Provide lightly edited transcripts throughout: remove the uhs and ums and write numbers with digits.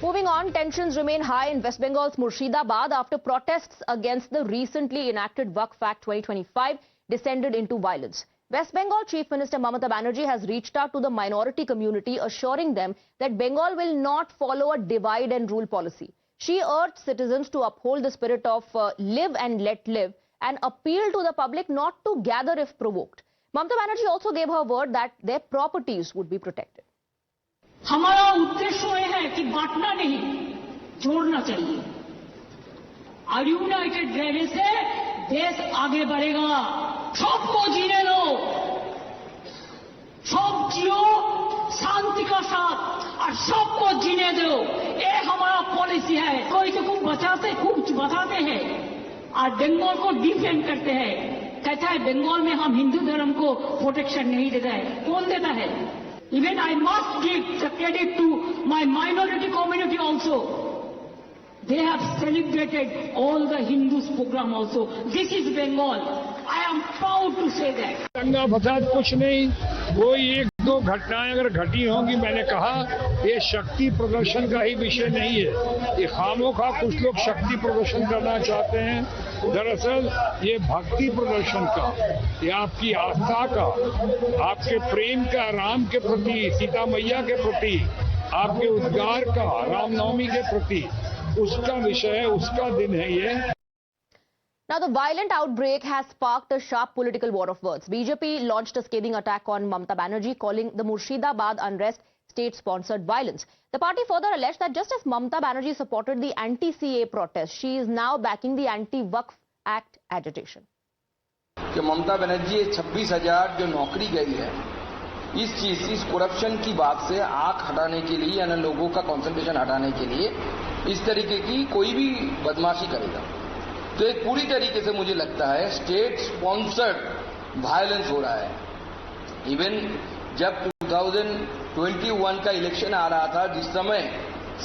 Moving on, tensions remain high in West Bengal's Murshidabad after protests against the recently enacted Waqf Act 2025 descended into violence. West Bengal Chief Minister Mamata Banerjee has reached out to the minority community, assuring them that Bengal will not follow a divide and rule policy. She urged citizens to uphold the spirit of live and let live and appealed to the public not to gather if provoked. Mamata Banerjee also gave her word that their properties would be protected. हमारा उद्देश्य है कि बांटना नहीं, जोड़ना चाहिए। और United रहने से देश आगे बढ़ेगा। सबको जीने दो, सब जियो शांति का साथ और सबको जीने दो, ये हमारा पॉलिसी है। कोई तो खूब बताते हैं और बंगाल को डिफेंड करते हैं। कहता है बंगाल में हम हिंदू धर्म को प्रोटेक्शन नहीं देता है। कौन देता है? Even I must give the credit to my minority community also. They have celebrated all the Hindus program also. This is Bengal. I am proud to say that. दंगा फसाद कुछ नहीं, कोई एक दो घटनाएं अगर घटी होंगी, मैंने कहा ये शक्ति प्रदर्शन का ही विषय नहीं है। ये खामोखा कुछ लोग शक्ति प्रदर्शन करना चाहते हैं। दरअसल ये भक्ति प्रदर्शन का, ये आपकी आस्था का, आपके प्रेम का राम के प्रति, सीता मैया के प्रति, आपके उद्गार का रामनवमी के प्रति, उसका विषय है, उसका दिन है ये। Now, the violent outbreak has sparked a sharp political war of words. BJP launched a scathing attack on Mamata Banerjee, calling the Murshidabad unrest state-sponsored violence. The party further alleged that just as Mamata Banerjee supported the anti-CA protest, she is now backing the anti-Waqf Act agitation. कि ममता बनर्जी 26,000 जो नौकरी गई है, इस corruption की बात से आंख हटाने के लिए यानी लोगों का कंसंट्रेशन हटाने के लिए इस तरीके की कोई भी बदमाशी करेगा तो एक पूरी तरीके से मुझे लगता है स्टेट स्पॉन्सर्ड वायलेंस हो रहा है। इवन जब 2021 का इलेक्शन आ रहा था, जिस समय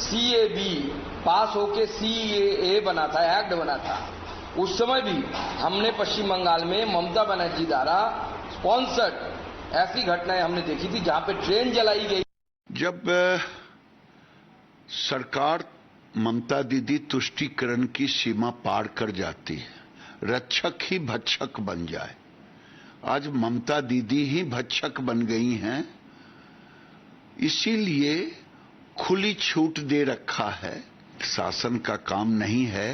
CAB पास होके CAA बना था, एक्ट बना था, उस समय भी हमने पश्चिम बंगाल में ममता बनर्जी द्वारा स्पॉन्सर्ड ऐसी घटनाएं हमने देखी थी जहां पे ट्रेन जलाई गई। जब सरकार ममता दीदी तुष्टीकरण की सीमा पार कर जाती है, रक्षक ही भक्षक बन जाए। आज ममता दीदी ही भक्षक बन गई हैं, इसीलिए खुली छूट दे रखा है। शासन का काम नहीं है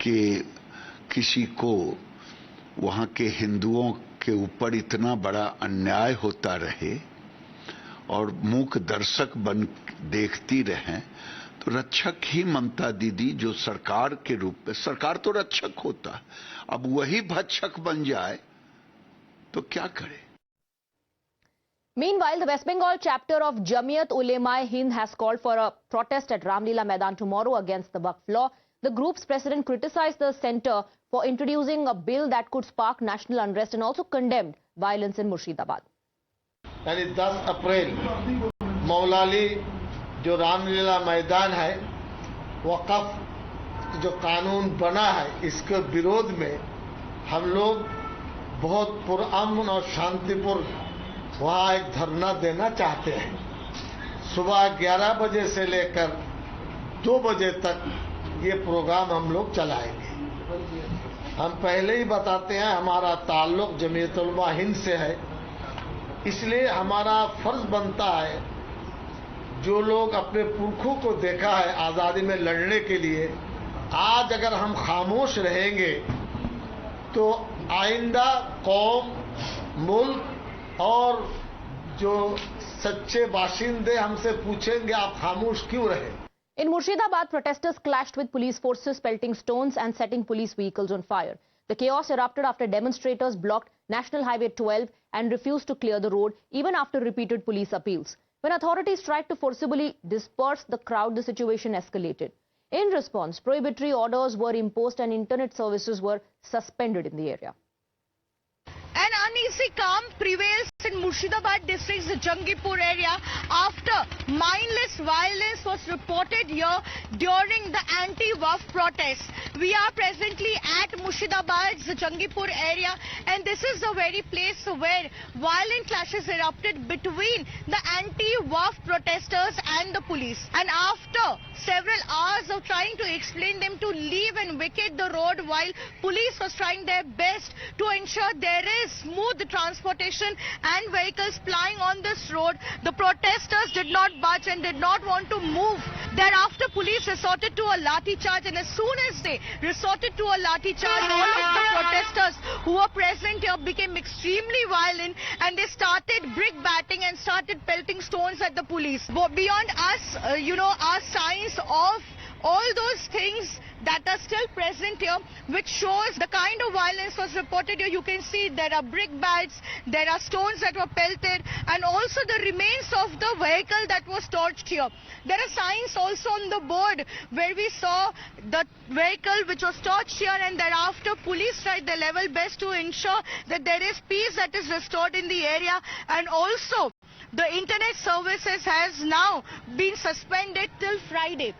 कि किसी को वहां के हिंदुओं के ऊपर इतना बड़ा अन्याय होता रहे और मूक दर्शक बन देखती रहें। तो रक्षक ही ममता दीदी जो सरकार के रूप में, सरकार तो रक्षक होता है, अब वही भक्षक बन जाए तो क्या करे। Meanwhile, the West Bengal chapter of Jamiyat Ulema-e-Hind has called for a protest at Ramlila Maidan tomorrow against the Waqf law. The group's president criticized the centre for introducing a bill that could spark national unrest and also condemned violence in Murshidabad. यानी 10 अप्रैल मौलाली जो रामलीला मैदान है, वक़्फ़ जो कानून बना है, इसके विरोध में हम लोग बहुत पुरअमन और शांतिपूर्ण वहाँ एक धरना देना चाहते हैं। सुबह 11 बजे से लेकर 2 बजे तक ये प्रोग्राम हम लोग चलाएंगे। हम पहले ही बताते हैं हमारा ताल्लुक जमीयत उलमा हिंद से है, इसलिए हमारा फर्ज बनता है जो लोग अपने पुरखों को देखा है आज़ादी में लड़ने के लिए, आज अगर हम खामोश रहेंगे तो आइंदा कौम, मुल्क और जो सच्चे बाशिंदे हमसे पूछेंगे आप खामोश क्यों रहे। In Murshidabad, protesters clashed with police forces, pelting stones and setting police vehicles on fire. The chaos erupted after demonstrators blocked National Highway 12 and refused to clear the road even after repeated police appeals. When authorities tried to forcibly disperse the crowd, the situation escalated. In response, prohibitory orders were imposed and internet services were suspended in the area. An uneasy calm prevails in Murshidabad district's Jangipur area after mindless violence was reported here during the anti-Waqf protests. We are presently at Murshidabad's Jangipur area, and this is the very place where violent clashes erupted between the anti-Waqf protesters and the police. And after several hours of trying to explain them to leave and vacate the road, while police was trying their best to ensure there is smooth transportation and vehicles plying on this road. The protesters did not budge and did not want to move. Thereafter, police resorted to a lathi charge, and as soon as they resorted to a lathi charge, all of the protesters who were present here became extremely violent, and they started brick batting and started pelting stones at the police. But beyond us, our signs of all those things that are still present here, which shows the kind of violence was reported here. You can see there are brick bats, there are stones that were pelted, and also the remains of the vehicle that was torched here. There are signs also on the board where we saw the vehicle which was torched here, and thereafter police tried their level best to ensure that there is peace that is restored in the area, and also the internet services has now been suspended till Friday.